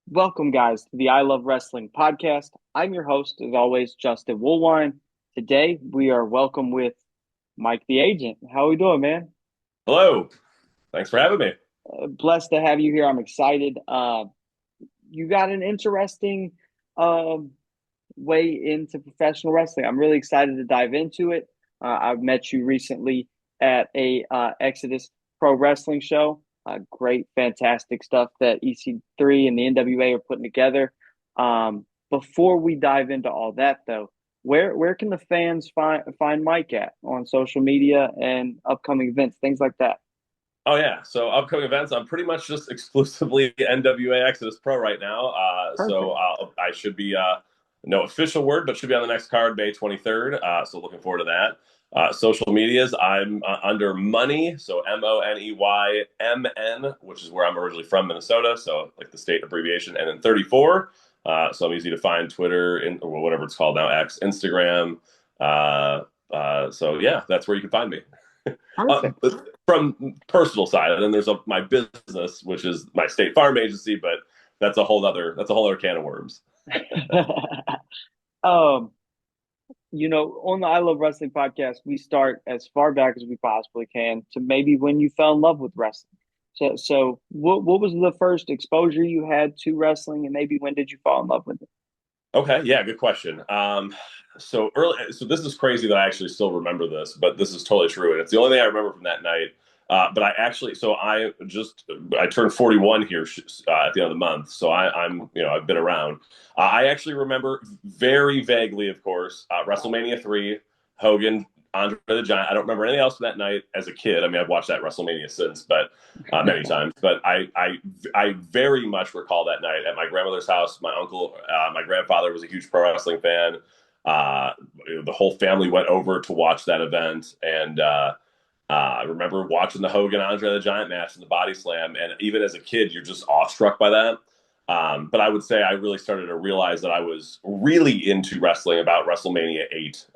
Welcome, guys, to the I Love Wrestling podcast. I'm your host, as always, Justin Woolwine. Today, we are welcome with Mike the Agent. How are we doing, man? Hello. Thanks for having me. Blessed to have you here. I'm excited. You got an interesting um, way into professional wrestling. I'm really excited to dive into it. I've met you recently at a Exodus Pro Wrestling show. Great, fantastic stuff that EC3 and the NWA are putting together. Before we dive into all that, though, where can the fans find Mike at on social media and upcoming events, things like that? Oh yeah. So upcoming events, I'm pretty much just exclusively NWA Exodus Pro right now. So Perfect. I should be no official word, but should be on the next card May 23rd. So looking forward to that. Social medias, I'm under Money, so MONEYMN, which is where I'm originally from, Minnesota. So like the state abbreviation, and then 34. So I'm easy to find Twitter or whatever it's called now, X, Instagram. So yeah, that's where you can find me. Perfect. But from personal side, and then there's my business, which is my State Farm agency, but that's a whole other can of worms. um, on the I Love Wrestling podcast, we start as far back as we possibly can to maybe when you fell in love with wrestling. So what was the first exposure you had to wrestling, and maybe when did you fall in love with it? Okay, yeah, good question. So this is crazy that I actually still remember this, but this is totally true, and it's the only thing I remember from that night. But I turned 41 here at the end of the month, so I've been around. I actually remember very vaguely, of course, WrestleMania 3, Hogan, Andre the Giant. I don't remember anything else from that night as a kid. I mean, I've watched that WrestleMania since, but many times. But I very much recall that night at my grandmother's house. My grandfather was a huge pro wrestling fan. Uh, the whole family went over to watch that event, and I remember watching the Hogan Andre the Giant match and the body slam. And even as a kid, you're just awestruck by that. But I would say I really started to realize that I was really into wrestling about WrestleMania 8,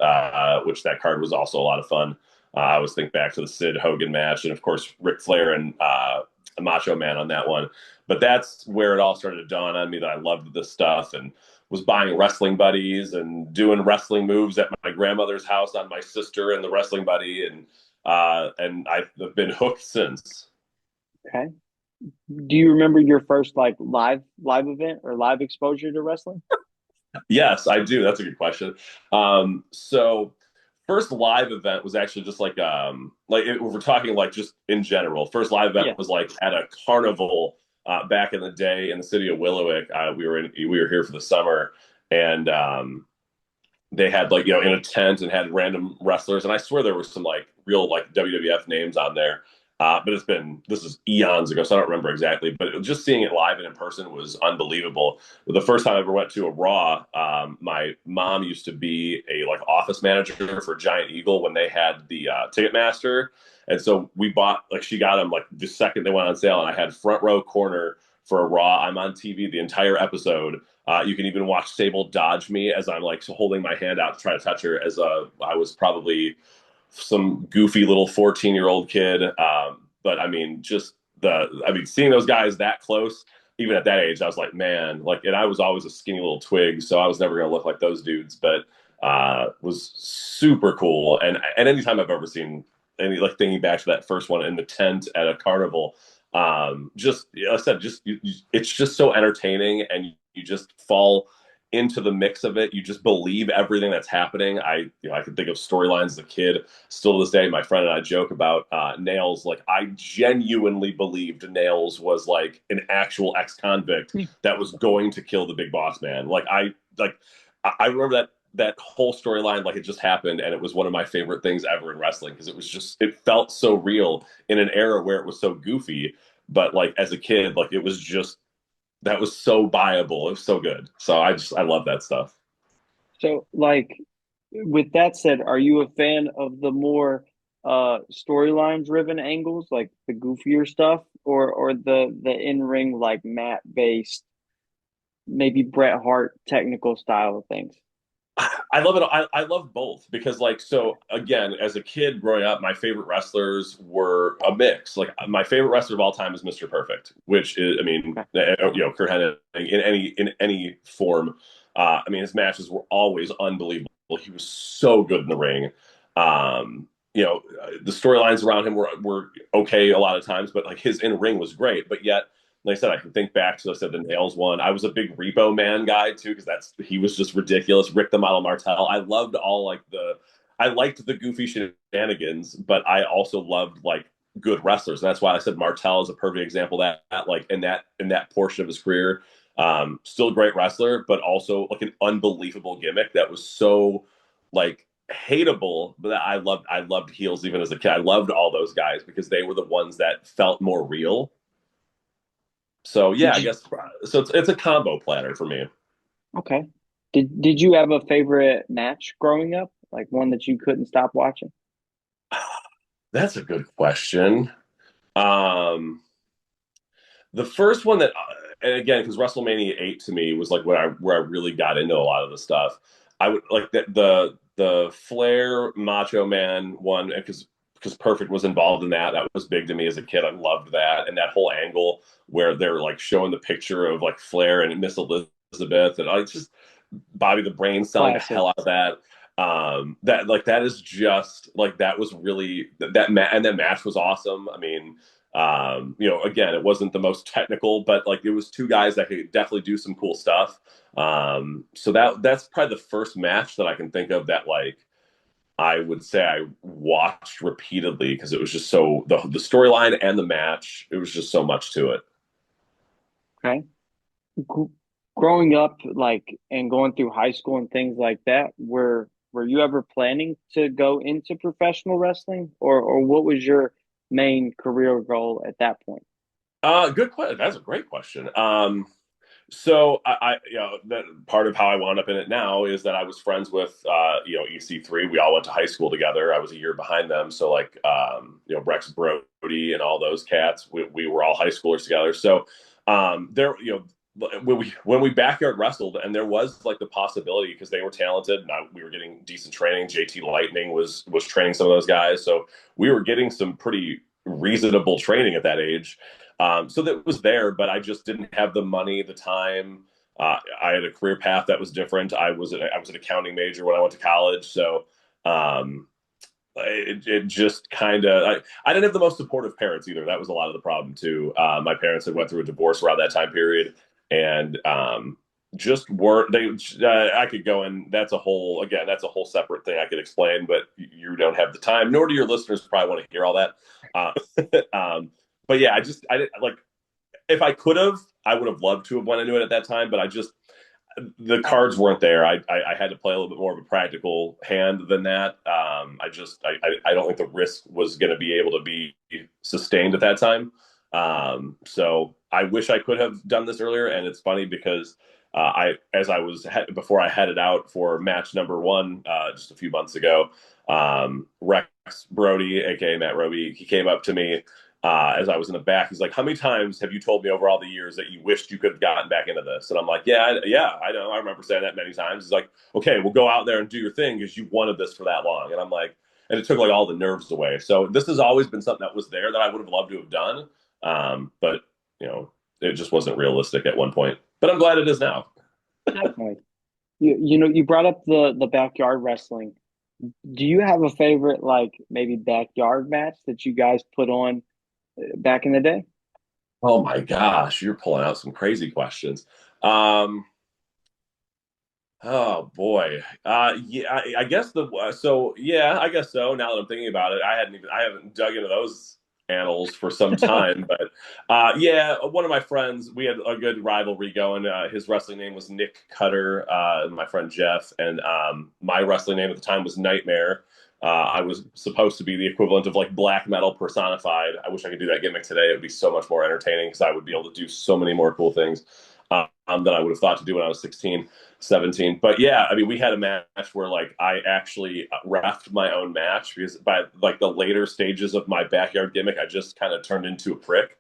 which that card was also a lot of fun. I always think back to the Sid Hogan match, and of course Ric Flair and Macho Man on that one. But that's where it all started to dawn on me that I loved this stuff and was buying wrestling buddies and doing wrestling moves at my grandmother's house on my sister and the wrestling buddy, and I've been hooked since. Okay. Do you remember your first like live event or live exposure to wrestling? Yes, I do. That's a good question. So first live event was actually just we're talking like just in general. First live event Yeah. was like at a carnival back in the day in the city of Willowick. We were here for the summer, and they had like in a tent and had random wrestlers, and I swear there were some like real like WWF names on there. But this is eons ago, so I don't remember exactly. But just seeing it live and in person was unbelievable. The first time I ever went to a Raw, my mom used to be a like office manager for Giant Eagle when they had the Ticketmaster, and so we bought like she got them like the second they went on sale, and I had front row corner for a Raw. I'm on TV the entire episode. You can even watch Sable dodge me as I'm like holding my hand out to try to touch her. I was probably some goofy little 14-year-old kid. But I mean, seeing those guys that close, even at that age, I was like, man, like, and I was always a skinny little twig, so I was never gonna look like those dudes. But was super cool. And anytime I've ever seen any like thinking back to that first one in the tent at a carnival, just I said, it's just so entertaining, and you just fall into the mix of it. You just believe everything that's happening. I could think of storylines as a kid. Still to this day, my friend and I joke about Nails. Like I genuinely believed Nails was like an actual ex-convict that was going to kill the big boss man. I remember that whole storyline like it just happened, and it was one of my favorite things ever in wrestling because it felt so real in an era where it was so goofy. But like as a kid, like it was just that was so buyable. It was so good. So I love that stuff. So like with that said, are you a fan of the more storyline driven angles, like the goofier stuff, or the in ring like mat based, maybe Bret Hart technical style of things? I love it. I love both because, like, so again, as a kid growing up, my favorite wrestlers were a mix. Like, my favorite wrestler of all time is Mr. Perfect, which is, I mean, Okay. Kurt Hennig in any form. I mean, his matches were always unbelievable. He was so good in the ring. The storylines around him were okay a lot of times, but like his in ring was great. But yet, like I said, I can think back to, I said, the Nails one. I was a big Repo Man guy too, because he was just ridiculous. Rick the Model Martel. I loved all like I liked the goofy shenanigans, but I also loved like good wrestlers. And that's why I said Martel is a perfect example of that like in that portion of his career. Still a great wrestler, but also like an unbelievable gimmick that was so like hateable, but I loved heels even as a kid. I loved all those guys because they were the ones that felt more real. So yeah, Did I you guess so. It's a combo platter for me. okay? Did you have a favorite match growing up? Like one that you couldn't stop watching? That's a good question. Um, the first one that, and again, because WrestleMania 8 to me was like where I really got into a lot of the stuff. I would like the Flair Macho Man one because Perfect was involved in that. That was big to me as a kid. I loved that and that whole angle where they're like showing the picture of like Flair and Miss Elizabeth, and I just Bobby the Brain selling the Classic. hell out of that. That like that is just like that was really and that match was awesome. I mean, again, it wasn't the most technical, but like it was two guys that could definitely do some cool stuff. So that's probably the first match that I can think of that like I would say I watched repeatedly because it was just so the storyline and the match, it was just so much to it. Okay. Gr- Growing up, like, and going through high school and things like that, were you ever planning to go into professional wrestling, or what was your main career goal at that point? Good question. That's a great question. So that part of how I wound up in it now is that I was friends with EC3. We all went to high school together. I was a year behind them, so like Rex Brody and all those cats. We were all high schoolers together. So there when we backyard wrestled, and there was like the possibility because they were talented and we were getting decent training. JT Lightning was training some of those guys, so we were getting some pretty reasonable training at that age. So that was there, but I just didn't have the money, the time. I had a career path that was different. I was an accounting major when I went to college, so um, it just kind of I didn't have the most supportive parents either. That was a lot of the problem too. My parents had went through a divorce around that time period, and just weren't they. I could go in. That's a whole separate thing I could explain, but you don't have the time, nor do your listeners probably want to hear all that. Uh, but yeah, I didn't like if I could have, I would have loved to have went into it at that time, but I just the cards weren't there. I had to play a little bit more of a practical hand than that. I don't think the risk was going to be able to be sustained at that time. So I wish I could have done this earlier. And it's funny because before I headed out for match number one just a few months ago, Rex Brody, aka Matt Roby, he came up to me as I was in the back. He's like, "How many times have you told me over all the years that you wished you could have gotten back into this?" And I'm like, "Yeah, I know. I remember saying that many times." He's like, "Okay, well, go out there and do your thing because you wanted this for that long." And I'm like, and it took like all the nerves away. So this has always been something that was there that I would have loved to have done, but you know, it just wasn't realistic at one point. But I'm glad it is now. Definitely. You brought up the backyard wrestling. Do you have a favorite, like maybe backyard match that you guys put on back in the day? Oh my gosh, you're pulling out some crazy questions. Um, Oh boy. Yeah, I guess I guess so. Now that I'm thinking about it, I haven't dug into those annals for some time, but yeah, one of my friends, we had a good rivalry going. His wrestling name was Nick Cutter, my friend Jeff, and my wrestling name at the time was Nightmare. I was supposed to be the equivalent of like black metal personified. I wish I could do that gimmick today. It would be so much more entertaining because I would be able to do so many more cool things than I would have thought to do when I was 16. 17. But yeah, I mean, we had a match where like I actually refed my own match because by like the later stages of my backyard gimmick, I just kind of turned into a prick.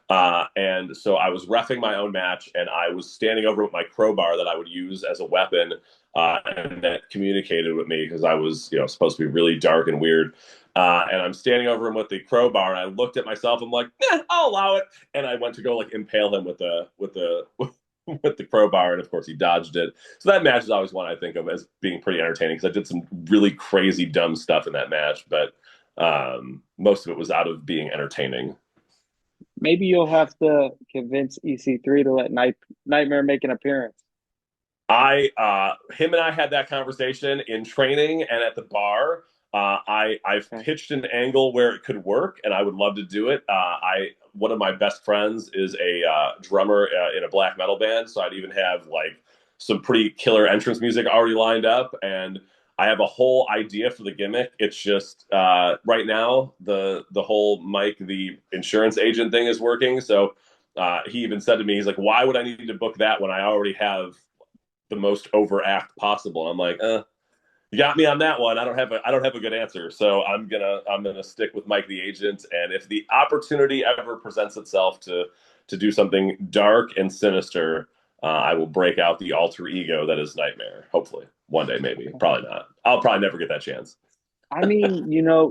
And so I was reffing my own match, and I was standing over with my crowbar that I would use as a weapon, and that communicated with me because I was, supposed to be really dark and weird. And I'm standing over him with the crowbar, and I looked at myself. I'm like, I'll allow it. And I went to go like impale him with the with the crowbar, and of course he dodged it. So that match is always one I think of as being pretty entertaining because I did some really crazy dumb stuff in that match, but most of it was out of being entertaining. Maybe you'll have to convince EC3 to let Nightmare make an appearance. Him and I had that conversation in training and at the bar. I've Okay. pitched an angle where it could work, and I would love to do it. One of my best friends is a drummer in a black metal band, so I'd even have like some pretty killer entrance music already lined up, and I have a whole idea for the gimmick. It's just right now the whole Mike the insurance agent thing is working, so he even said to me, he's like, "Why would I need to book that when I already have the most overact possible?" I'm like, you got me on that one. I don't have a good answer. So I'm gonna stick with Mike the Agent. And if the opportunity ever presents itself to do something dark and sinister, I will break out the alter ego that is Nightmare. Hopefully. One day, maybe. Okay. Probably not. I'll probably never get that chance. I mean,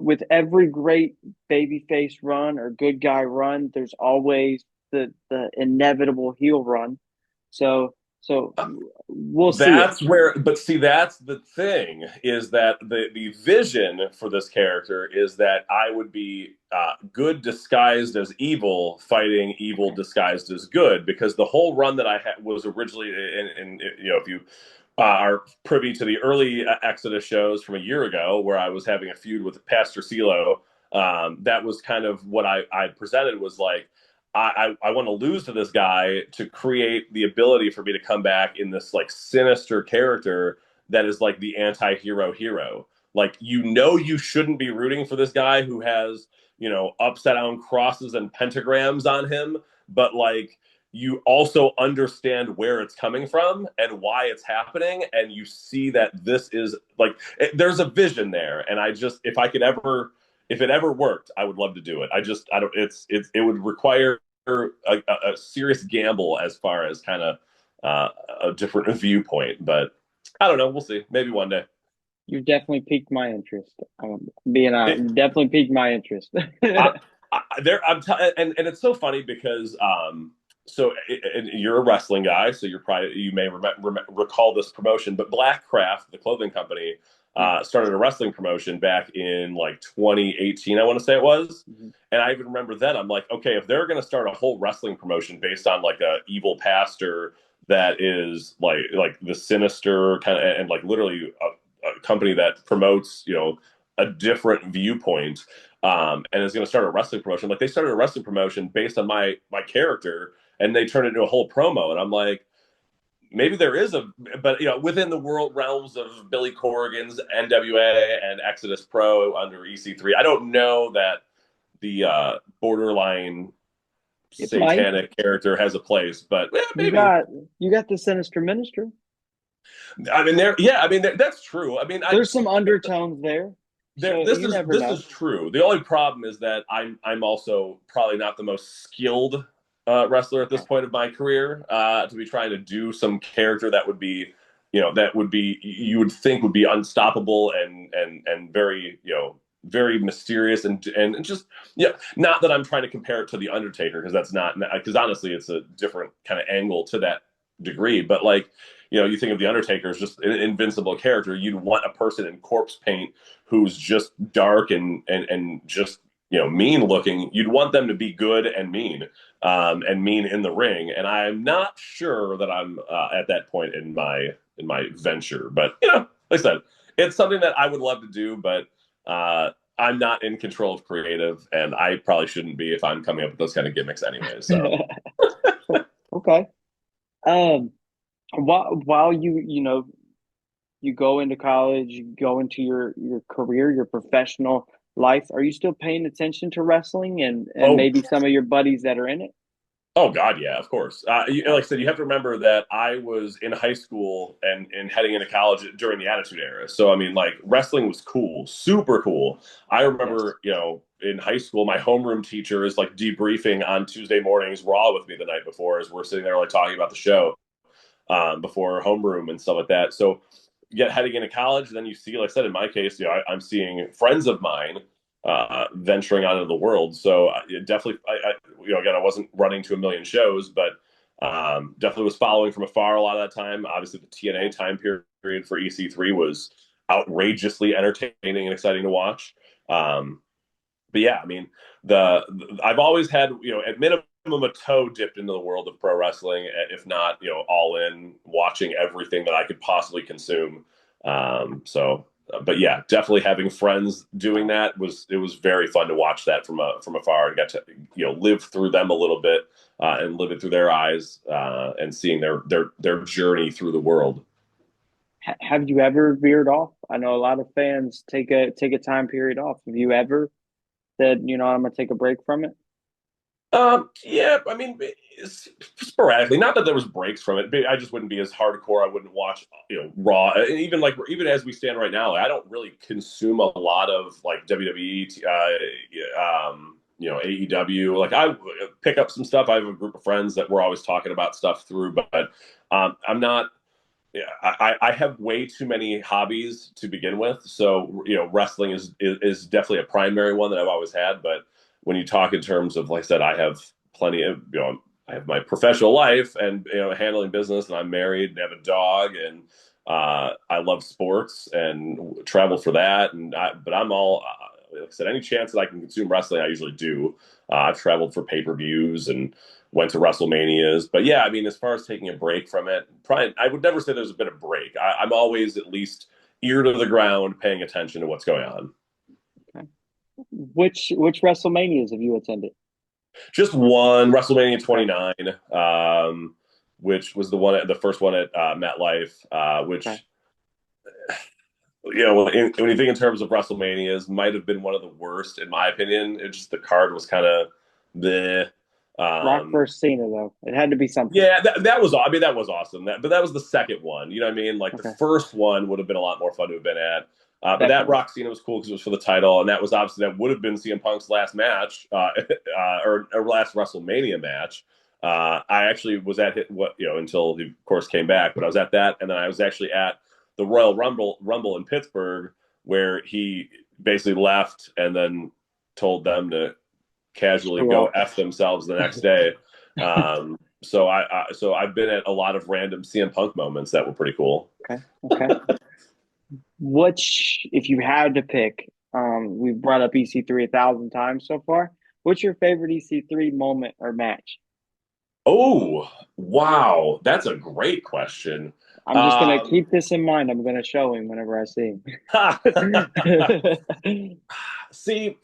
with every great babyface run or good guy run, there's always the inevitable heel run. So we'll see it. But see, that's the thing is that the vision for this character is that I would be good disguised as evil, fighting evil disguised as good, because the whole run that I had was originally, if you are privy to the early Exodus shows from a year ago, where I was having a feud with Pastor CeeLo, that was kind of what I presented was like, I want to lose to this guy to create the ability for me to come back in this like sinister character that is like the anti-hero hero. Like, you shouldn't be rooting for this guy who has, upside down crosses and pentagrams on him, but like you also understand where it's coming from and why it's happening, and you see that this is like there's a vision there. And I just, if it ever worked, I would love to do it. I don't, it would require a serious gamble as far as kind of a different viewpoint. But I don't know. We'll see. Maybe one day. You've definitely piqued my interest. Being honest, It, you definitely piqued my interest. I, and it's so funny because and you're a wrestling guy, so you may recall this promotion, but Blackcraft, the clothing company, Yeah. started a wrestling promotion back in like 2018, I want to say it was. Mhm. And I even remember then I'm like, okay, if they're going to start a whole wrestling promotion based on like a evil pastor that is like the sinister kind of, and like literally a company that promotes a different viewpoint, and is going to start a wrestling promotion. Like, they started a wrestling promotion based on my character, and they turned it into a whole promo. And I'm like, maybe there is but within the world realms of Billy Corgan's NWA and Exodus Pro under EC3, I don't know that the borderline It might. satanic character has a place, but yeah, You maybe. got you got the sinister minister. I mean, yeah, I mean, that's true. I mean, There's some undertones there, so this you is never this know. is true. The only problem is that I'm also probably not the most skilled wrestler at this Okay. point of my career, to be trying to do some character that would be, you would think would be unstoppable and very, very mysterious, and just, not that I'm trying to compare it to the Undertaker, because that's not, because honestly it's a different kind of angle to that degree. But like, you think of the Undertaker as just an invincible character. You'd want a person in corpse paint who's just dark and just mean looking. You'd want them to be good and mean in the ring. And I'm not sure that I'm at that point in my venture. But like I said, it's something that I would love to do, but I'm not in control of creative, and I probably shouldn't be if I'm coming up with those kind of gimmicks anyway. So Okay. Um, while you go into college, you go into your career, your professional life, are you still paying attention to wrestling and oh maybe some of your buddies that are in it? Oh God, yeah, of course. Okay. Like I said, you have to remember that I was in high school and heading into college during the Attitude Era. So I mean, like, wrestling was cool, super cool. I Yes. remember, in high school, my homeroom teacher is like debriefing on Tuesday mornings Raw with me the night before as we're sitting there like talking about the show before homeroom and stuff like that. So yet heading into college, then you see, like I said, in my case, I'm seeing friends of mine venturing out into the world. So definitely, again, I wasn't running to a million shows, but definitely was following from afar a lot of that time. Obviously, the TNA time period for EC3 was outrageously entertaining and exciting to watch. Um, but yeah, I mean, I've always had, at minimum a toe dipped into the world of pro wrestling, if not, all in, watching everything that I could possibly consume. But yeah, definitely having friends doing that was very fun to watch that from afar and get to live through them a little bit and live it through their eyes and seeing their journey through the world. Have you ever veered off? I know a lot of fans take a time period off. Have you ever said, I'm gonna take a break from it? Yeah, I mean, sporadically. Not that there was breaks from it, but I just wouldn't be as hardcore. I wouldn't watch, Raw. And even as we stand right now, I don't really consume a lot of like WWE, AEW. Like I pick up some stuff. I have a group of friends that we're always talking about stuff through, but I'm not. Yeah, I have way too many hobbies to begin with. So, wrestling is definitely a primary one that I've always had. But when you talk in terms of, like I said, I have plenty of, I have my professional life and, handling business, and I'm married and have a dog, and I love sports and travel for that. But I'm all, like I said, any chance that I can consume wrestling, I usually do. I've traveled for pay-per-views and went to WrestleManias. But yeah, I mean, as far as taking a break from it, probably I would never say there's been a break. I'm always at least ear to the ground, paying attention to what's going on. Okay. Which WrestleManias have you attended? Just one WrestleMania Okay. 29, which was the first one at MetLife, Okay. which when you think in terms of WrestleManias, might have been one of the worst in my opinion. It just the card was kind of the Rock um, versus Cena though. It had to be something. Yeah, that was. I mean, that was awesome. But that was the second one. You know what I mean? Like the Okay. first one would have been a lot more fun to have been at. But that Definitely. Rock Cena was cool because it was for the title, and that was obviously that would have been CM Punk's last match, or last WrestleMania match. I actually was at until he of course came back, but I was at that, and then I was actually at the Royal Rumble in Pittsburgh where he basically left and then told them to casually Screw go off. f themselves the next day. So I've been at a lot of random CM Punk moments that were pretty cool. Okay. Okay. Which, if you had to pick, we've brought up EC3 1,000 times so far. What's your favorite EC3 moment or match? Oh, wow, that's a great question. I'm just gonna Um, keep this in mind. I'm gonna show him whenever I see him. See,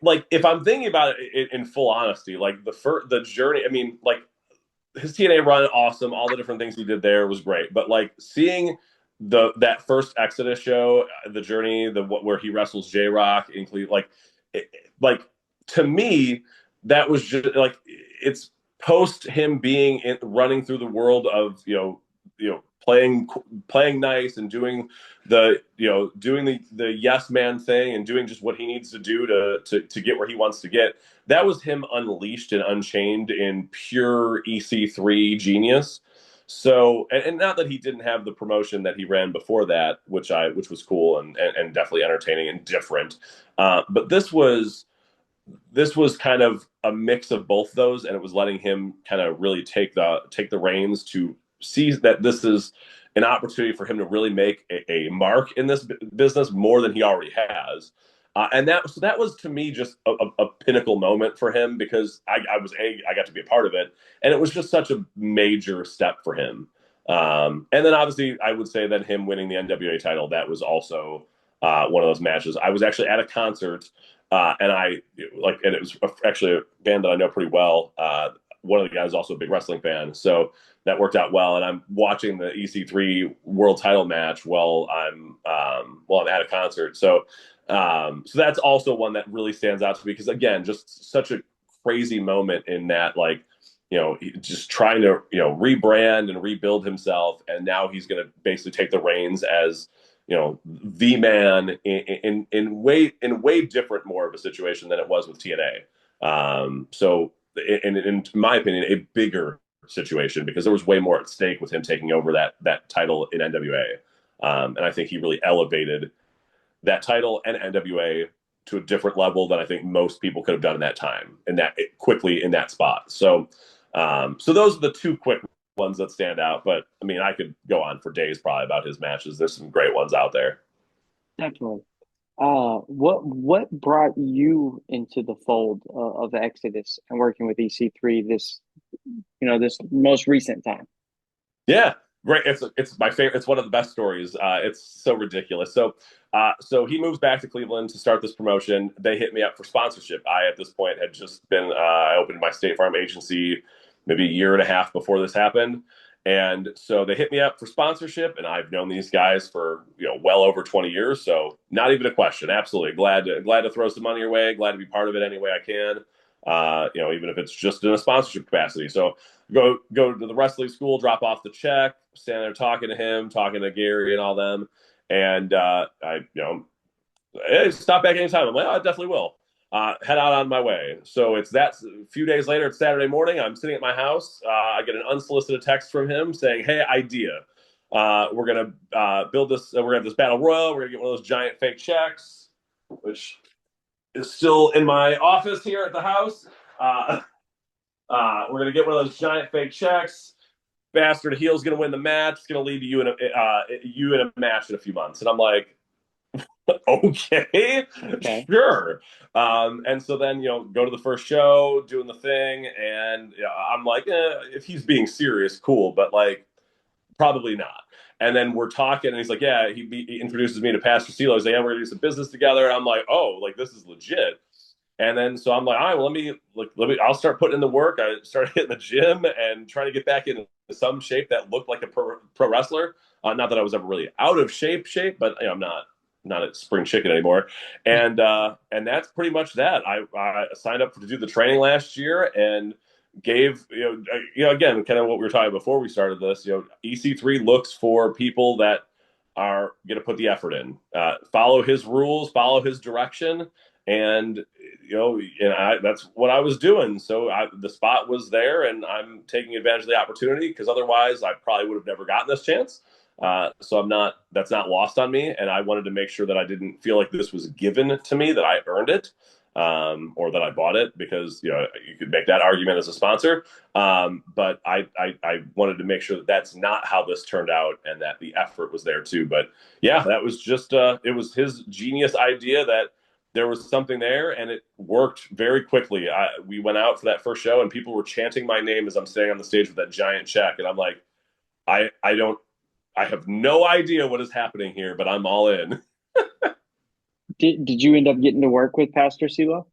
like if I'm thinking about it in full honesty, like the journey. I mean, like his TNA run, awesome. All the different things he did there was great. But like seeing that first Exodus show, the journey, where he wrestles J Rock in Cleveland, like to me, that was just like it's post him being running through the world of playing nice and doing the yes man thing and doing just what he needs to do to get where he wants to get. That was him unleashed and unchained in pure EC3 genius. So, and not that he didn't have the promotion that he ran before that, which was cool and definitely entertaining and different. But this was kind of a mix of both those, and it was letting him kind of really take the reins to see that this is an opportunity for him to really make a mark in this business more than he already has. And that was to me just a pinnacle moment for him because I got to be a part of it, and it was just such a major step for him. And then obviously I would say that him winning the NWA title, that was also one of those matches. I was actually at a concert, and it was actually a band that I know pretty well. One of the guys is also a big wrestling fan, so that worked out well. And I'm watching the EC3 world title match while I'm at a concert. So that's also one that really stands out to me because again, just such a crazy moment in that just trying to rebrand and rebuild himself, and now he's going to basically take the reins as the man in way different more of a situation than it was with TNA. So in my opinion, a bigger situation because there was way more at stake with him taking over that title in NWA. And I think he really elevated that title and NWA to a different level than I think most people could have done in that time and that quickly in that spot. So those are the two quick ones that stand out. But I mean, I could go on for days probably about his matches. There's some great ones out there. Definitely. What brought you into the fold of Exodus and working with EC3 this most recent time? Yeah, great. It's my favorite. It's one of the best stories. It's so ridiculous. So he moves back to Cleveland to start this promotion. They hit me up for sponsorship. I at this point had just been I opened my State Farm agency maybe a year and a half before this happened. And so they hit me up for sponsorship, and I've known these guys for well over 20 years, so not even a question. Absolutely glad to throw some money your way. Glad to be part of it any way I can. Even if it's just in a sponsorship capacity. So go to the wrestling school, drop off the check, stand there talking to him, talking to Gary and all them, and hey, stop back anytime. I'm like, oh, I definitely will. Head out on my way. So it's that a few days later, it's Saturday morning. I'm sitting at my house. I get an unsolicited text from him saying, hey, idea. We're going to build this. We're going to have this battle royal. We're going to get one of those giant fake checks, which is still in my office here at the house. We're going to get one of those giant fake checks. Bastard heel's going to win the match. It's going to lead to you in a match in a few months. And I'm like, okay, Okay. sure. And so then, go to the first show, doing the thing. And I'm like, if he's being serious, cool. But like, probably not. And then we're talking, and he's like, yeah, he introduces me to Pastor Steele. He's like, yeah, we're going to do some business together. And I'm like, oh, like, this is legit. And then so I'm like, all right, well, I'll start putting in the work. I started hitting the gym and trying to get back into some shape that looked like a pro wrestler. Not that I was ever really out of shape, but I'm not a spring chicken anymore. And that's pretty much that. I signed up to do the training last year and gave again kind of what we were talking before we started this. EC3 looks for people that are going to put the effort in, follow his rules, follow his direction, and that's what I was doing. So the spot was there, and I'm taking advantage of the opportunity because otherwise I probably would have never gotten this chance. So that's not lost on me. And I wanted to make sure that I didn't feel like this was given to me, that I earned it, or that I bought it because, you could make that argument as a sponsor. But I wanted to make sure that that's not how this turned out and that the effort was there too. But yeah, that was just, it was his genius idea that there was something there and it worked very quickly. We went out for that first show and people were chanting my name as I'm standing on the stage with that giant check. And I'm like, I have no idea what is happening here, but I'm all in. Did you end up getting to work with Pastor CeeLo?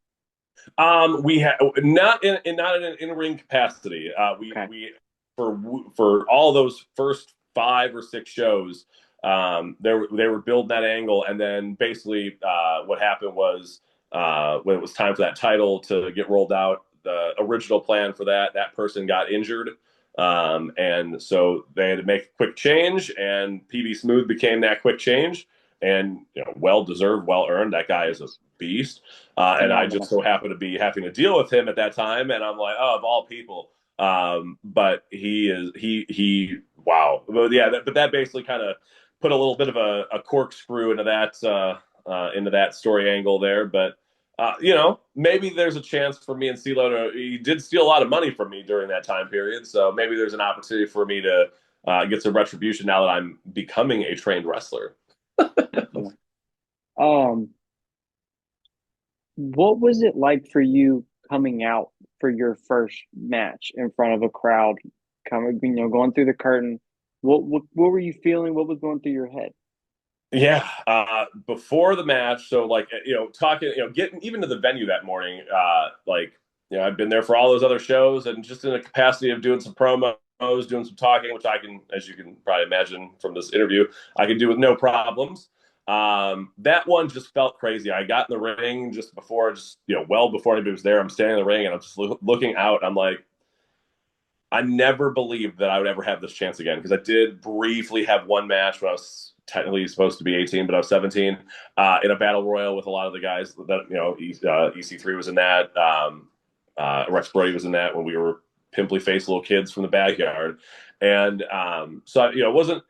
We had not in an in ring capacity. Okay. We for all those first 5 or 6 shows, they were building that angle, and then basically what happened was when it was time for that title to get rolled out, the original plan for that person got injured. And so they had to make a quick change, and PB Smooth became that quick change, and well deserved, well earned. That guy is a beast, and I just Phenomenal. so happened to be having to deal with him at that time, and I'm like, oh, of all people. But he wow, but yeah, but that basically kind of put a little bit of a corkscrew into that story angle there, but. Maybe there's a chance for me and CeeLo to. He did steal a lot of money from me during that time period, so maybe there's an opportunity for me to get some retribution now that I'm becoming a trained wrestler. Definitely. Um, what was it like for you coming out for your first match in front of a crowd, going through the curtain? What were you feeling? What was going through your head? Yeah, before the match, so like talking, getting even to the venue that morning, I've been there for all those other shows, and just in the capacity of doing some promos, doing some talking, which I can, as you can probably imagine from this interview, I can do with no problems. That one just felt crazy. I got in the ring just before, well before anybody was there. I'm standing in the ring and I'm just looking out. I'm like, I never believed that I would ever have this chance again because I did briefly have one match when I was technically supposed to be 18, but I was 17, in a battle royal with a lot of the guys that, EC3 was in that. Rex Brody was in that when we were pimply faced little kids from the backyard. And so, it wasn't,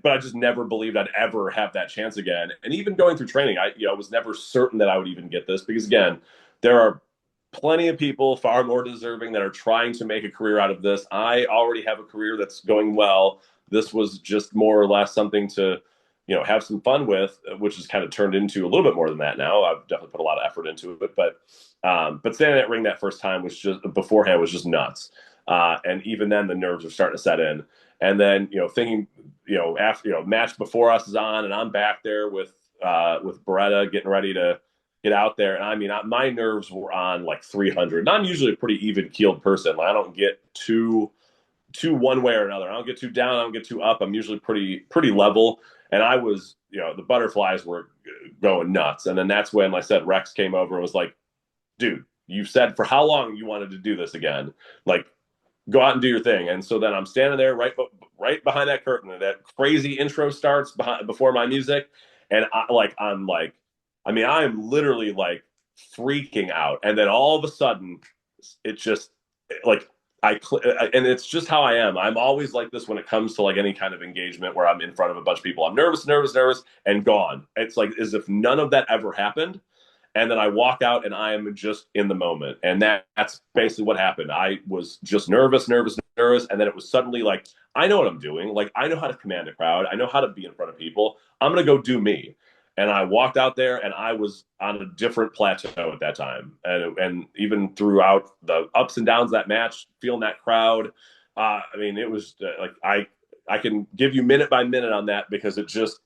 but I just never believed I'd ever have that chance again. And even going through training, I was never certain that I would even get this because, again, there are plenty of people far more deserving that are trying to make a career out of this. I already have a career that's going well. This was just more or less something to, have some fun with, which has kind of turned into a little bit more than that now. I've definitely put a lot of effort into it, but standing in that ring that first time was just beforehand was just nuts. And even then, the nerves are starting to set in. And then, thinking, after, match before us is on, and I'm back there with Beretta getting ready to get out there. And I mean, my nerves were on like 300. And I'm usually a pretty even keeled person. Like, I don't get too one way or another. I don't get too down. I don't get too up. I'm usually pretty level. And I was, the butterflies were going nuts. And then that's when, like I said, Rex came over and was like, dude, you said for how long you wanted to do this again? Like, go out and do your thing. And so then I'm standing there right behind that curtain, and that crazy intro starts before my music, and I'm literally like freaking out. And then all of a sudden, it just like and it's just how I am. I'm always like this when it comes to like any kind of engagement where I'm in front of a bunch of people. I'm nervous, nervous, nervous, and gone. It's like as if none of that ever happened. And then I walk out and I am just in the moment. And that's basically what happened. I was just nervous, nervous, nervous. And then it was suddenly like, I know what I'm doing. Like, I know how to command a crowd. I know how to be in front of people. I'm going to go do me. And I walked out there and I was on a different plateau at that time. And even throughout the ups and downs of that match, feeling that crowd, it was like, I can give you minute by minute on that because it just,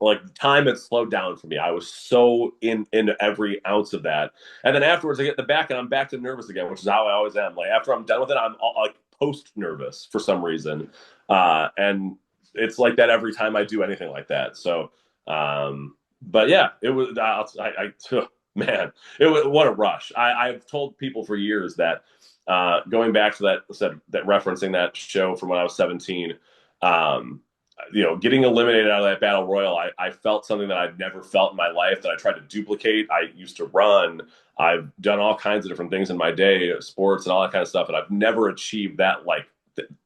like, time had slowed down for me. I was so into every ounce of that. And then afterwards, I get in the back and I'm back to nervous again, which is how I always am. Like, after I'm done with it, I'm like post nervous for some reason. And it's like that every time I do anything like that. So, but yeah, it was, man, it was, what a rush. I've told people for years that, going back to that referencing that show from when I was 17, getting eliminated out of that battle royal, I felt something that I'd never felt in my life that I tried to duplicate. I used to run. I've done all kinds of different things in my day, sports and all that kind of stuff, and I've never achieved that, like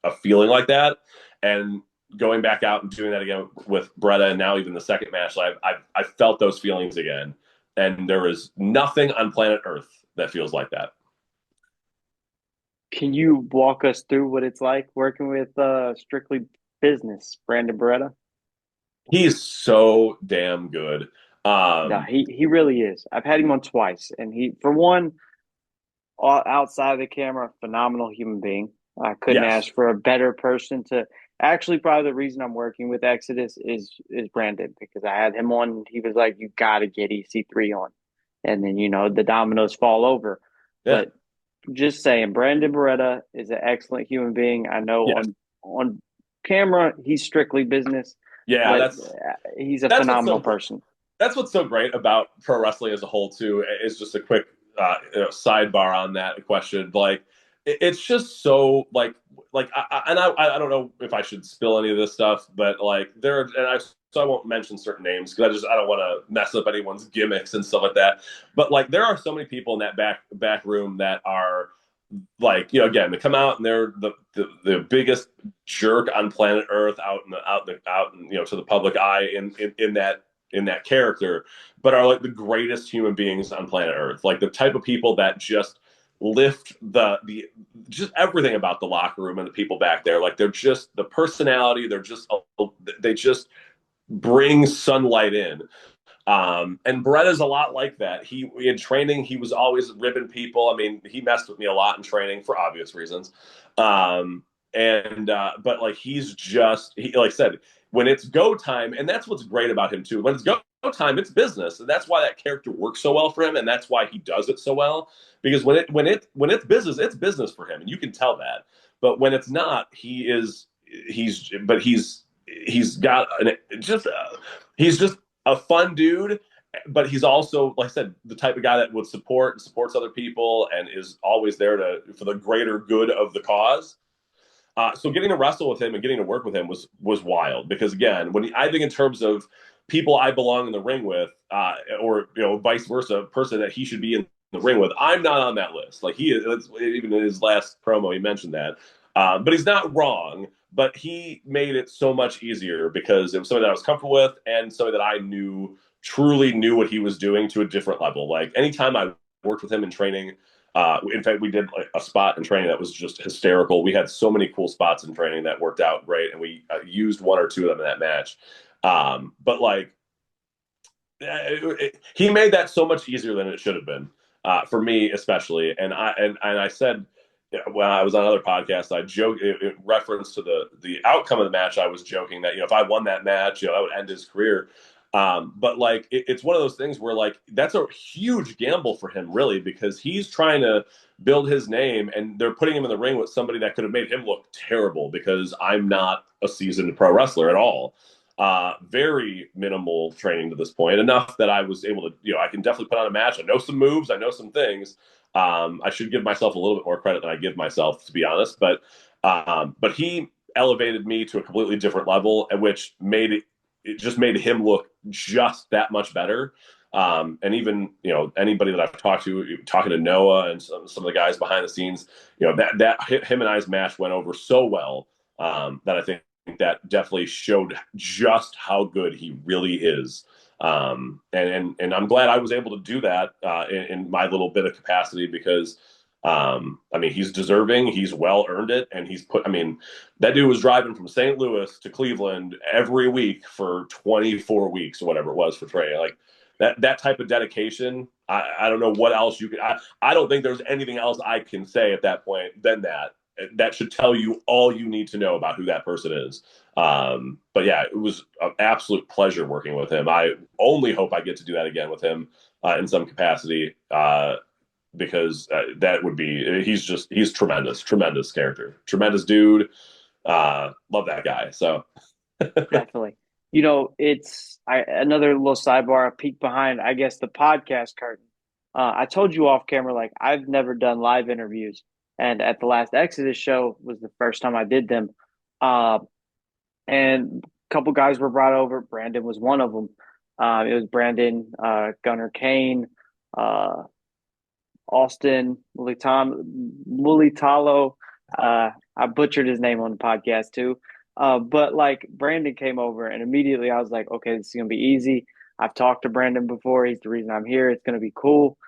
a feeling like that. And going back out and doing that again with Bretta, and now even the second match, I felt those feelings again. And there is nothing on planet Earth that feels like that. Can you walk us through what it's like working with Strictly Business, Brandon Beretta? He's so damn good. No, Um, he really is. I've had him on twice, and he, for one, outside of the camera, phenomenal human being. I couldn't yes. ask for a better person to. Actually, probably the reason I'm working with Exodus is Brandon, because I had him on. He was like, "You got to get EC3 on," and then the dominoes fall over. Yeah. But just saying, Brandon Beretta is an excellent human being. I know Yes. on camera he's strictly business, Yeah, but he's a that's what's phenomenal so person. that's what's so great about pro wrestling as a whole too. Is just a quick sidebar on that question. Like, it's just so I don't know if I should spill any of this stuff, but like so I won't mention certain names because I don't want to mess up anyone's gimmicks and stuff like that. But like, there are so many people in that back room that are like, again, they come out and they're the biggest jerk on planet Earth out and, to the public eye in that character, but are like the greatest human beings on planet Earth. Like, the type of people that just lift the just everything about the locker room and the people back there. Like, they're just the personality. They just bring sunlight in. And Beretta's a lot like that. He in training, he was always ribbing people. I mean, he messed with me a lot in training for obvious reasons. And but like, like I said, when it's go time, and that's what's great about him too. When it's go time, it's business, and that's why that character works so well for him, and that's why he does it so well. Because when it's business for him, and you can tell that. But when it's not, he's got he's just a fun dude, but he's also, like I said, the type of guy that would supports other people and is always there for the greater good of the cause. So getting to wrestle with him and getting to work with him was wild because again, I think in terms of people I belong in the ring with, or vice versa, person that he should be in the ring with, I'm not on that list. Like he is, even in his last promo, he mentioned that. But he's not wrong. But he made it so much easier because it was something that I was comfortable with and something that I truly knew what he was doing to a different level. Like anytime I worked with him in training, in fact, we did like a spot in training that was just hysterical. We had so many cool spots in training that worked out great, and we used one or two of them in that match. But like, he made that so much easier than it should have been for me, especially. And I said when I was on other podcasts, I joke in reference to the outcome of the match. I was joking that if I won that match, that would end his career. But like it's one of those things where like that's a huge gamble for him, really, because he's trying to build his name, and they're putting him in the ring with somebody that could have made him look terrible because I'm not a seasoned pro wrestler at all. Very minimal training to this point, enough that I was able to, I can definitely put on a match. I know some moves, I know some things. I should give myself a little bit more credit than I give myself, to be honest. But he elevated me to a completely different level, at which it just made him look just that much better. And even anybody that I've talked to, talking to Noah and some of the guys behind the scenes, that him and I's match went over so well that I think that definitely showed just how good he really is. And I'm glad I was able to do that in my little bit of capacity because I mean he's deserving, he's well earned it, and that dude was driving from St. Louis to Cleveland every week for 24 weeks or whatever it was for training. Like that type of dedication, I don't know what else you could. I don't think there's anything else I can say at that point than that. That should tell you all you need to know about who that person is. But yeah, it was an absolute pleasure working with him. I only hope I get to do that again with him in some capacity because that would be, he's tremendous, tremendous character, tremendous dude. Love that guy. So Definitely. It's another little sidebar, a peek behind, I guess, the podcast curtain. I told you off camera, like I've never done live interviews, and at the last Exodus show was the first time I did them. Uh, and a couple guys were brought over. Brandon was one of them. It was Brandon, Gunnar Kane, uh, Austin Mulitalo. I butchered his name on the podcast too. But like Brandon came over, and immediately I was like, okay, this is gonna be easy. I've talked to Brandon before. He's the reason I'm here. It's gonna be cool.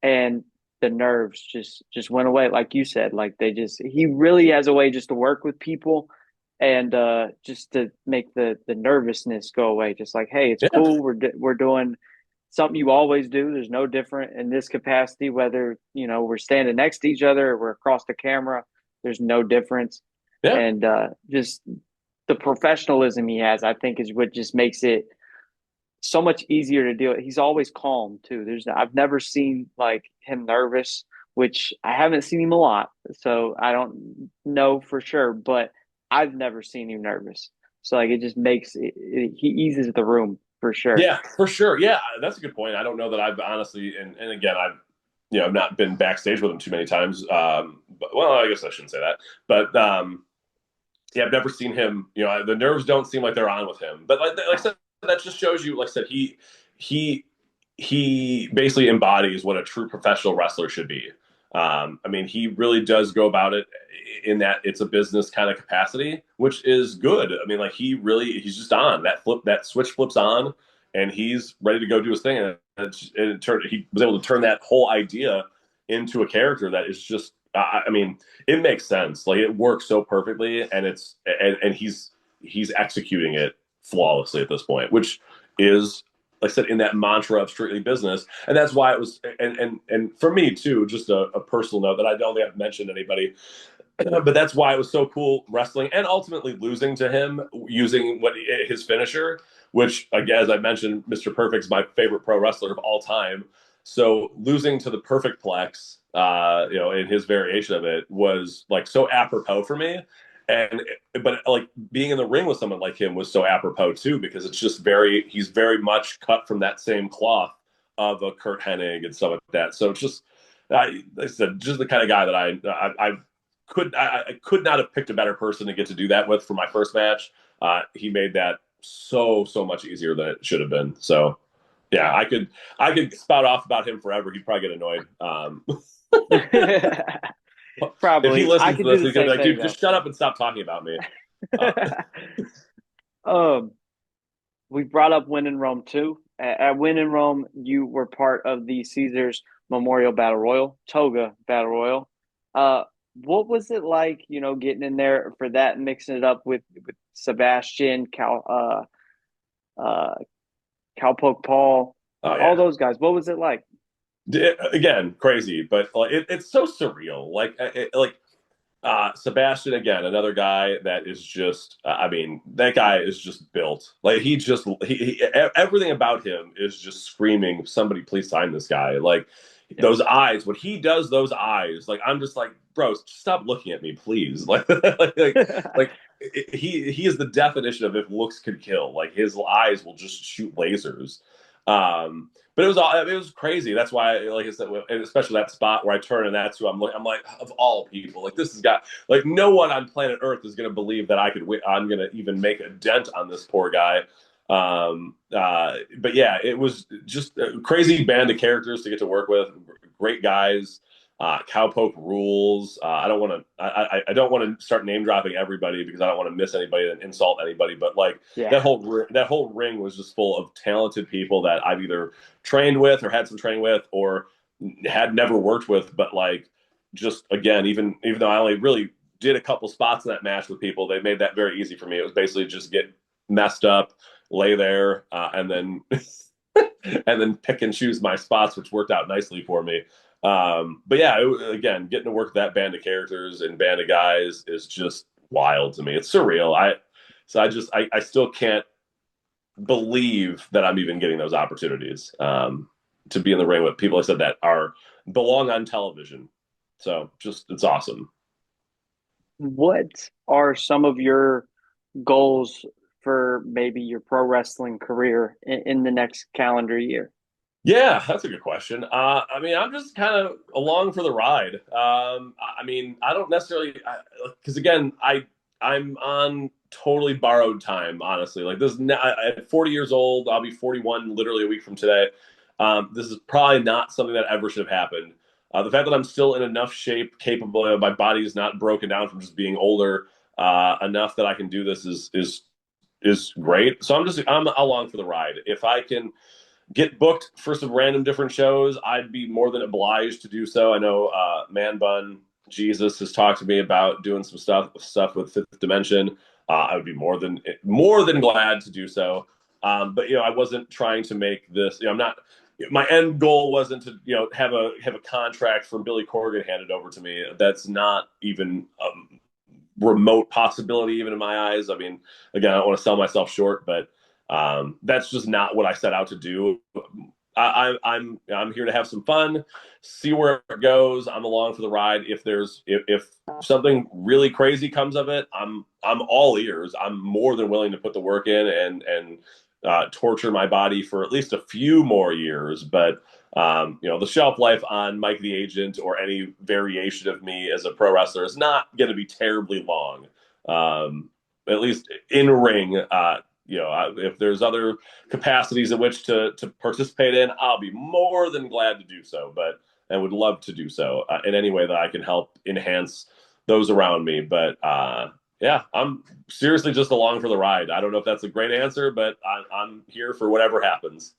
And the nerves just went away, like you said. Like he really has a way just to work with people and just to make the nervousness go away. Just like, hey, it's yeah, cool. We're doing something you always do. There's no different in this capacity, whether, we're standing next to each other or we're across the camera. There's no difference. yeah, And just the professionalism he has, I think, is what just makes it so much easier to deal with. He's always calm too. I've never seen like him nervous, which I haven't seen him a lot, so I don't know for sure, but I've never seen him nervous. So like it just makes he eases the room for sure. yeah, for sure. Yeah, that's a good point. I don't know that I've honestly, and again, I've not been backstage with him too many times. But well, I guess I shouldn't say that. But yeah, I've never seen him. The nerves don't seem like they're on with him. But like I said, that just shows you. Like I said, he he basically embodies what a true professional wrestler should be. I mean, he really does go about it in that it's a business kind of capacity, which is good. I mean, like he's just on that switch flips on, and he's ready to go do his thing. He was able to turn that whole idea into a character that is just. I mean, it makes sense. Like it works so perfectly, and he's executing it flawlessly at this point, which is like I said, in that mantra of strictly business. And that's why it was, and for me too, just a personal note that I don't think I've mentioned anybody, but that's why it was so cool wrestling and ultimately losing to him using his finisher, which again, as I mentioned, Mr. Perfect's my favorite pro wrestler of all time. So losing to the Perfect Plex, in his variation of it was like so apropos for me. And but like being in the ring with someone like him was so apropos too, because he's very much cut from that same cloth of a Kurt Hennig and stuff like that. So it's just, like I said, just the kind of guy that I I could not have picked a better person to get to do that with for my first match. He made that so much easier than it should have been. So yeah, I could spout off about him forever. He'd probably get annoyed. If he Probably. I listens to could do this, the he's gonna be same like, thing dude, though. just shut up and stop talking about me. Uh, Um, we brought up Win in Rome too. At Win in Rome, you were part of the Caesars Memorial Battle Royal, Toga Battle Royal. Uh, what was it like, getting in there for that, and mixing it up with Sebastian, uh, Cowpoke Paul, oh all yeah. those guys? What was it like? Again, crazy, but like it's so surreal. Sebastian again, another guy that is just. I mean, that guy is just built. Like everything about him is just screaming, "Somebody please sign this guy!" Like Yeah. those eyes. When he does those eyes, like I'm just like, bro, stop looking at me, please. Like he is the definition of if looks could kill. Like his eyes will just shoot lasers. But it was crazy. That's why, like I said, especially that spot where I turn and that's who I'm like, of all people, like this has got like no one on planet Earth is going to believe that I could win. I'm going to even make a dent on this poor guy. But yeah, it was just a crazy band of characters to get to work with. Great guys. Cowpoke rules. I don't want to. I don't want to start name dropping everybody because I don't want to miss anybody and insult anybody. But like Yeah. that whole ring was just full of talented people that I've either trained with or had some training with or had never worked with. But like just again, even though I only really did a couple spots in that match with people, they made that very easy for me. It was basically just get messed up, lay there, and then and then pick and choose my spots, which worked out nicely for me. But yeah, again, getting to work with that band of characters and band of guys is just wild to me. It's surreal. I still can't believe that I'm even getting those opportunities to be in the ring with people I said that are belong on television. So just it's awesome. What are some of your goals for maybe your pro wrestling career in the next calendar year? Yeah, that's a good question. I mean, I'm just kind of along for the ride. I mean, I don't necessarily because again, I'm on totally borrowed time. Honestly, like at 40 years old, I'll be 41 literally a week from today. This is probably not something that ever should have happened. The fact that I'm still in enough shape, capable, my body is not broken down from just being older enough that I can do this is great. So I'm along for the ride. If I can get booked for some random different shows, I'd be more than obliged to do so. I know Man Bun Jesus has talked to me about doing some stuff with Fifth Dimension. I would be more than glad to do so. But I wasn't trying to make this. I'm not. My end goal wasn't to have a contract from Billy Corgan handed over to me. That's not even remote possibility, even in my eyes. I mean, again, I don't want to sell myself short, but that's just not what I set out to do. I'm here to have some fun, see where it goes. I'm along for the ride. If something really crazy comes of it, I'm all ears. I'm more than willing to put the work in and torture my body for at least a few more years. But the shelf life on Mike the Agent or any variation of me as a pro wrestler is not going to be terribly long. At least in ring, if there's other capacities in which to participate in, I'll be more than glad to do so. But I would love to do so in any way that I can help enhance those around me. But yeah, I'm seriously just along for the ride. I don't know if that's a great answer, but I'm here for whatever happens.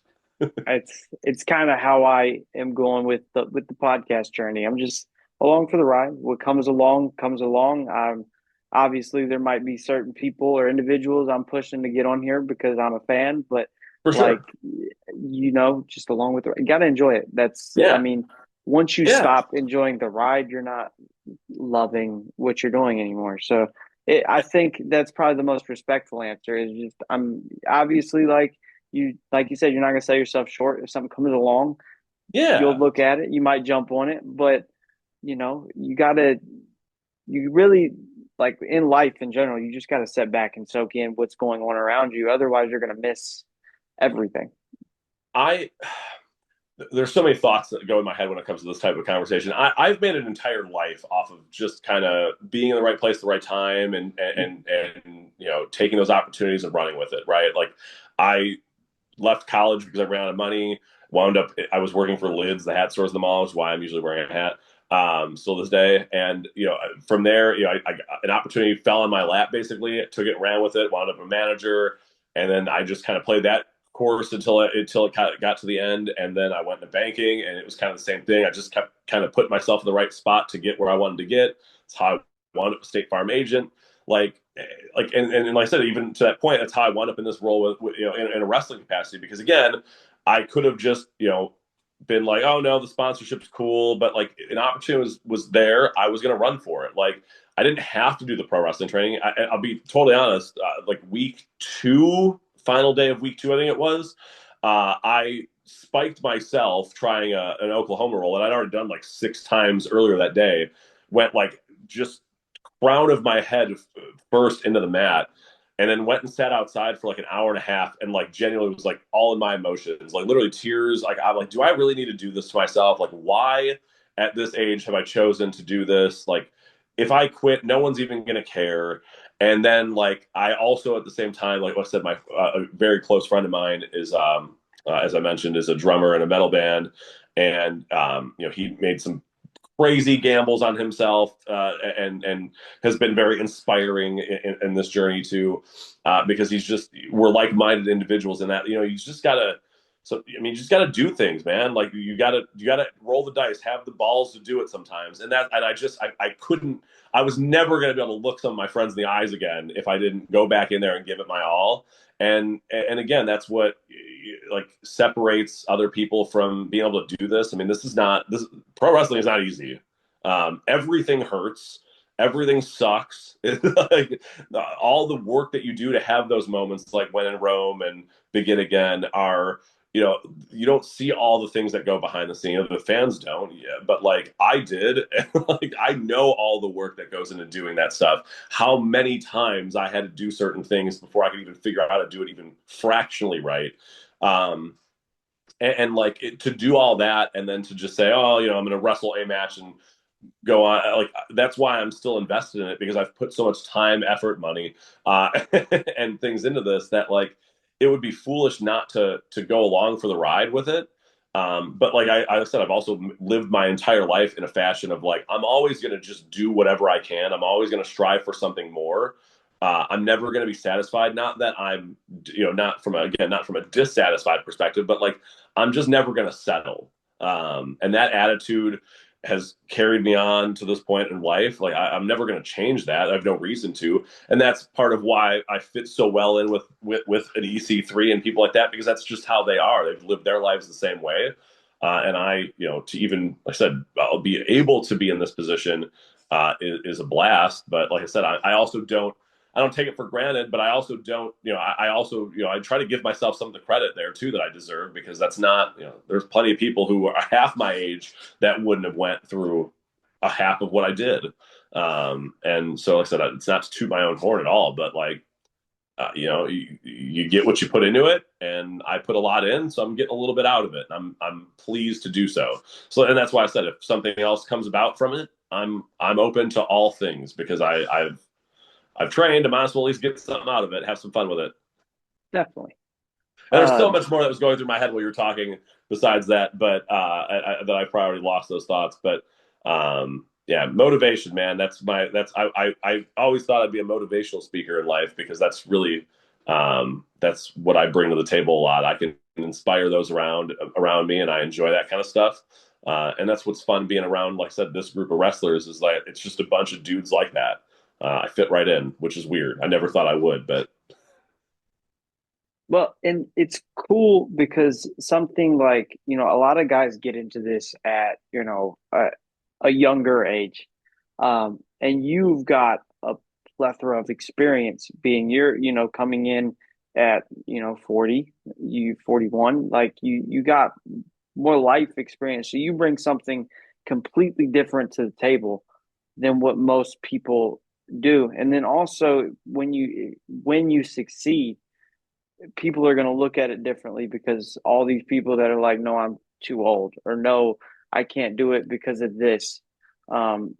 It's kind of how I am going with the podcast journey. I'm just along for the ride. What comes along comes along. Obviously there might be certain people or individuals I'm pushing to get on here because I'm a fan, but For like sure. just along with you got to enjoy it. I Yeah. mean, once you Yeah. stop enjoying the ride, you're not loving what you're doing anymore. So I think that's probably the most respectful answer is just I'm obviously like you said, you're not going to sell yourself short. If something comes along, you'll Yeah. look at it. You might jump on it, but you really like in life in general, you just got to sit back and soak in what's going on around you. Otherwise, you're going to miss everything. I there's so many thoughts that go in my head when it comes to this type of conversation. I've made an entire life off of just kind of being in the right place at the right time, and taking those opportunities and running with it. Right, like I left college because I ran out of money. Wound up, I was working for Lids, the hat stores in the mall, which is why I'm usually wearing a hat. Still this day. And, from there, an opportunity fell on my lap, basically. I took it, ran with it, wound up a manager. And then I just kind of played that course until it got to the end. And then I went into banking, and it was kind of the same thing. I just kept kind of putting myself in the right spot to get where I wanted to get. That's how I wound up a State Farm agent. Like, and like I said, even to that point, that's how I wound up in this role in a wrestling capacity. Because again, I could have just been like, oh no, the sponsorship's cool, but like an opportunity was there. I was gonna run for it. Like I didn't have to do the pro wrestling training. I'll be totally honest. Like week two, final day of week two, I think it was. I spiked myself trying an Oklahoma roll, and I'd already done like 6 times earlier that day. Went like just crown of my head first into the mat, and then went and sat outside for like an hour and a half, and like genuinely was like all in my emotions, like literally tears. Like I'm like, do I really need to do this to myself? Like why at this age have I chosen to do this? Like if I quit, no one's even gonna care. And then like I also at the same time, like I said, my a very close friend of mine is as I mentioned, is a drummer in a metal band, and he made some crazy gambles on himself, and has been very inspiring in this journey too, because we're like-minded individuals in that you just gotta. So I mean, you just got to do things, man. Like you got to roll the dice, have the balls to do it sometimes. And I couldn't. I was never going to be able to look some of my friends in the eyes again if I didn't go back in there and give it my all. And again, that's what like separates other people from being able to do this. I mean, this pro wrestling is not easy. Everything hurts. Everything sucks. Like all the work that you do to have those moments, like when in Rome and Begin Again, are you don't see all the things that go behind the scene. The fans don't, yeah, but like I did, and like I know all the work that goes into doing that stuff. How many times I had to do certain things before I could even figure out how to do it even fractionally right. Um, and like to do all that and then to just say, oh, I'm going to wrestle a match and go on, like that's why I'm still invested in it, because I've put so much time, effort, money, and things into this that like it would be foolish not to go along for the ride with it. But like I said, I've also lived my entire life in a fashion of like I'm always going to just do whatever I can. I'm always going to strive for something more. I'm never going to be satisfied. Not that I'm, not from a dissatisfied perspective, but like I'm just never going to settle. And that attitude has carried me on to this point in life. Like I'm never going to change that. I have no reason to, and that's part of why I fit so well in with an EC3 and people like that, because that's just how they are. They've lived their lives the same way, and I, to even, like I said, I'll be able to be in this position is a blast. But like I said, I also don't. I don't take it for granted, but I also don't, I also, I try to give myself some of the credit there too that I deserve, because that's not, there's plenty of people who are half my age that wouldn't have went through a half of what I did. And so, like I said, it's not to toot my own horn at all, but like, you get what you put into it, and I put a lot in, so I'm getting a little bit out of it. I'm pleased to do so. So, and that's why I said if something else comes about from it, I'm open to all things, because I've trained. I might as well at least get something out of it, have some fun with it. Definitely. And there's so Um, much more that was going through my head while you were talking besides that, but that I probably lost those thoughts. But yeah, motivation, man. I always thought I'd be a motivational speaker in life, because that's really that's what I bring to the table a lot. I can inspire those around me, and I enjoy that kind of stuff. And that's what's fun being around. Like I said, this group of wrestlers is like it's just a bunch of dudes like that. I fit right in, which is weird. I never thought I would, but well, and it's cool because something like, a lot of guys get into this at, a younger age. And you've got a plethora of experience being coming in at, 40, you 41, like you got more life experience. So you bring something completely different to the table than what most people do. And then also when you succeed, people are going to look at it differently, because all these people that are like, no, I'm too old, or no, I can't do it because of this. Um,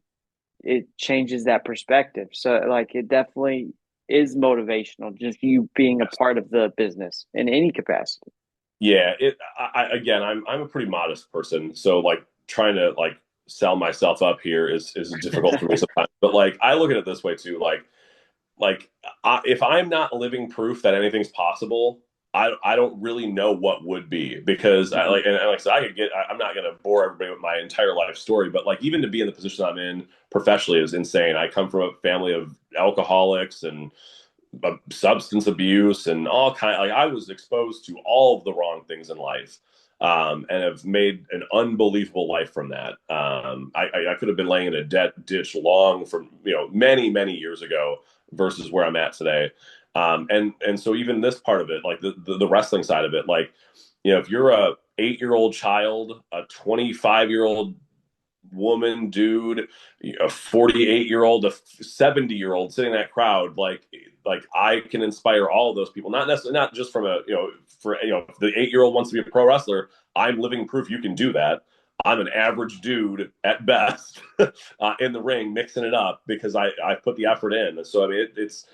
it changes that perspective. So like it definitely is motivational, just you being a part of the business in any capacity. Yeah, again, I'm a pretty modest person, so like trying to like sell myself up here is difficult for me sometimes. But like I look at it this way too, if I'm not living proof that anything's possible, I don't really know what would be because I Hmm. like and like I said, I'm not gonna bore everybody with my entire life story, but like even to be in the position I'm in professionally is insane. I come from a family of alcoholics and substance abuse and all kind. Like I was exposed to all of the wrong things in life, and have made an unbelievable life from that. I could have been laying in a debt ditch long from many years ago versus where I'm at today. And so even this part of it, like the wrestling side of it, like if you're a 8-year old child, a 25-year-old woman, dude, a 48-year-old, a 70-year-old sitting in that crowd, like I can inspire all of those people, not necessarily not just from a for if the 8-year-old wants to be a pro wrestler, I'm living proof you can do that. I'm an average dude at best in the ring mixing it up because I put the effort in. So I mean it's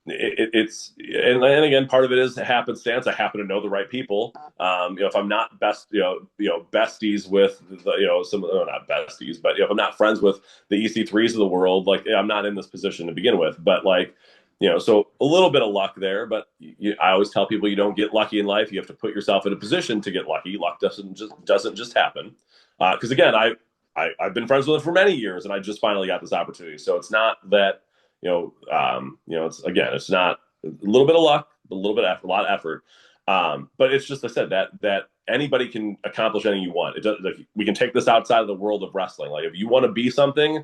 and again part of it is happenstance. I happen to know the right people. If I'm not besties with some not besties, but if I'm not friends with the EC3s of the world, like I'm not in this position to begin with. But like so a little bit of luck there. But I always tell people you don't get lucky in life. You have to put yourself in a position to get lucky. Luck doesn't just happen. Because again, I've been friends with him for many years, and I just finally got this opportunity. So it's not that it's again, it's not a little bit of luck, a little bit of effort, a lot of effort. But it's just I said that anybody can accomplish anything you want. It does, like, we can take this outside of the world of wrestling. Like if you want to be something,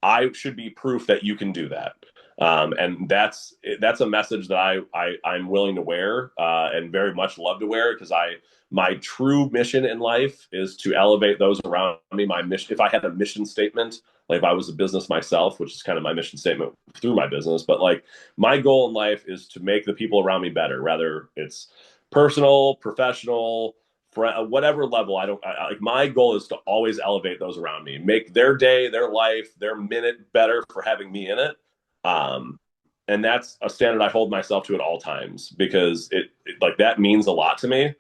I should be proof that you can do that. And that's a message that I'm willing to wear and very much love to wear because my true mission in life is to elevate those around me. My mission, if I had a mission statement, like if I was a business myself, which is kind of my mission statement through my business, but like my goal in life is to make the people around me better, whether it's personal, professional, whatever level. Like my goal is to always elevate those around me, make their day, their life, their minute better for having me in it. um and that's a standard I hold myself to at all times because like that means a lot to me.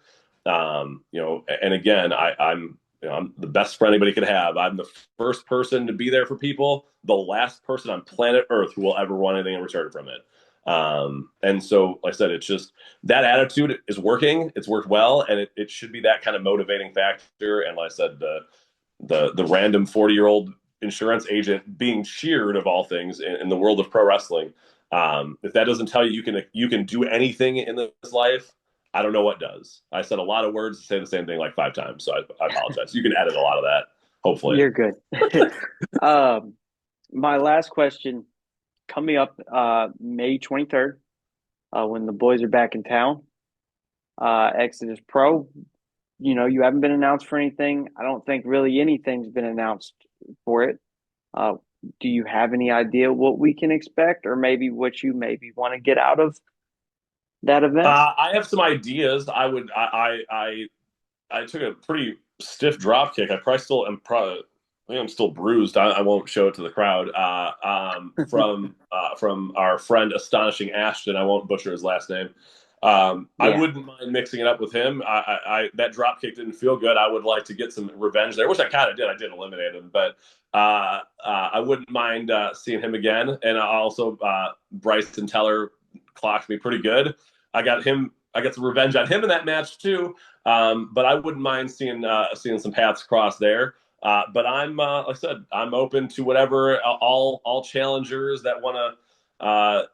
And again, I'm the best friend anybody could have. I'm the first person to be there for people, the last person on planet Earth who will ever want anything in return from it. And so, like I said, it's just that attitude is working. It's worked well, and it should be that kind of motivating factor. And like I said, the random 40-year-old insurance agent being cheered of all things in the world of pro wrestling. If that doesn't tell you you can do anything in this life, I don't know what does. I said a lot of words to say the same thing like 5 times, so I apologize. You can edit a lot of that, hopefully. You're good. um, my last question coming up May 23rd, when the boys are back in town. Exodus Pro, you haven't been announced for anything. I don't think really anything's been announced for it. Uh, do you have any idea what we can expect, or maybe what you maybe want to get out of that event? I have some ideas. I took a pretty stiff drop kick. I probably still am probably I think I'm still bruised. I won't show it to the crowd. From our friend Astonishing Ashton. I won't butcher his last name. I Yeah, wouldn't mind mixing it up with him. That drop kick didn't feel good. I would like to get some revenge there, which I kind of did. I did eliminate him, but I wouldn't mind seeing him again. And also Bryson Teller clocked me pretty good. I got him. I got some revenge on him in that match too. But I wouldn't mind seeing some paths cross there. But like I said, I'm open to whatever all challengers that want to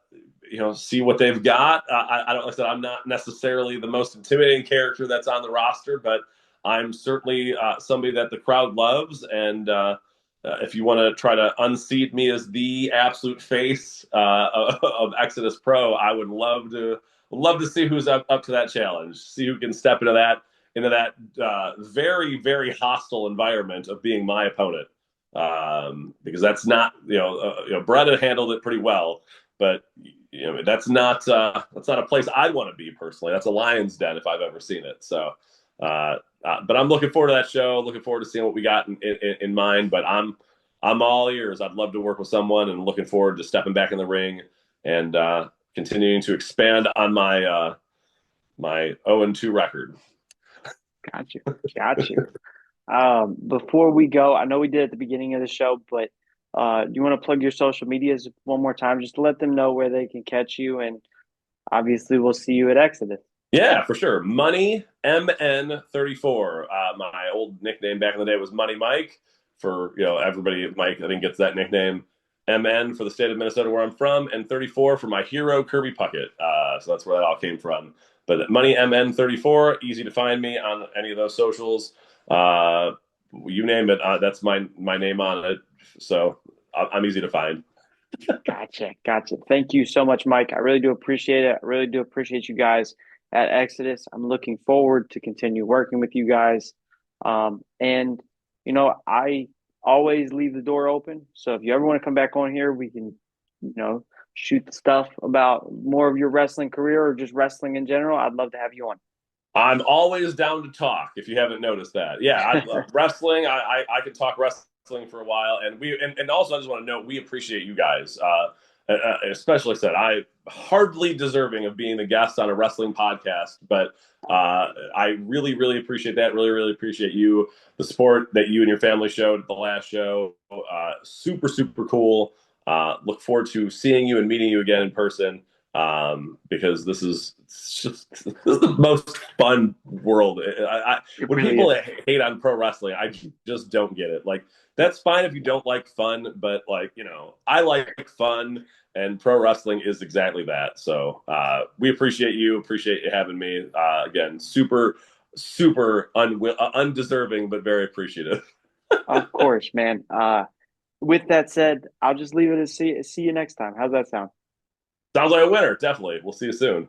see what they've got. I don't like I said I'm not necessarily the most intimidating character that's on the roster, but I'm certainly somebody that the crowd loves. And if you want to try to unseat me as the absolute face of Exodus Pro, I would love to see who's up to that challenge. See who can step into that very very hostile environment of being my opponent. Because that's not Brett had handled it pretty well, but that's not a place I'd want to be personally. That's a lion's den if I've ever seen it. So But I'm looking forward to that show. Looking forward to seeing what we got in mind. But I'm all ears. I'd love to work with someone, and looking forward to stepping back in the ring and continuing to expand on my 0-2 record. Got you. Got you. Before we go, I know we did at the beginning of the show, but do you want to plug your social medias one more time just to let them know where they can catch you? And obviously, we'll see you at Exodus. Yeah, for sure. Money MN34. My old nickname back in the day was Money Mike. For everybody, Mike I think gets that nickname. MN for the state of Minnesota where I'm from, and 34 for my hero Kirby Puckett. So that's where that all came from. But Money MN34, easy to find me on any of those socials. Uh, you name it, that's my name on it. So I'm easy to find. Gotcha. Gotcha. Thank you so much, Mike. I really do appreciate it. I really do appreciate you guys at Exodus. I'm looking forward to continue working with you guys. And, I always leave the door open. So if you ever want to come back on here, we can, shoot the stuff about more of your wrestling career or just wrestling in general. I'd love to have you on. I'm always down to talk. If you haven't noticed that, yeah, I love wrestling. I could talk wrestling for a while, and also I just want to note we appreciate you guys. Especially said I hardly deserving of being the guest on a wrestling podcast, but I really really appreciate that. Really really appreciate you, the support that you and your family showed at the last show. Super super cool. Look forward to seeing you and meeting you again in person. Because this is the most fun world. It When really people is. hate on pro wrestling, I just don't get it. Like that's fine if you don't like fun, but I like fun, and pro wrestling is exactly that. So we appreciate you having me. Again, super super undeserving, but very appreciative. Of course, man. With that said, I'll just leave it as see you next time. How's that sound? Sounds like a winner. Definitely. We'll see you soon.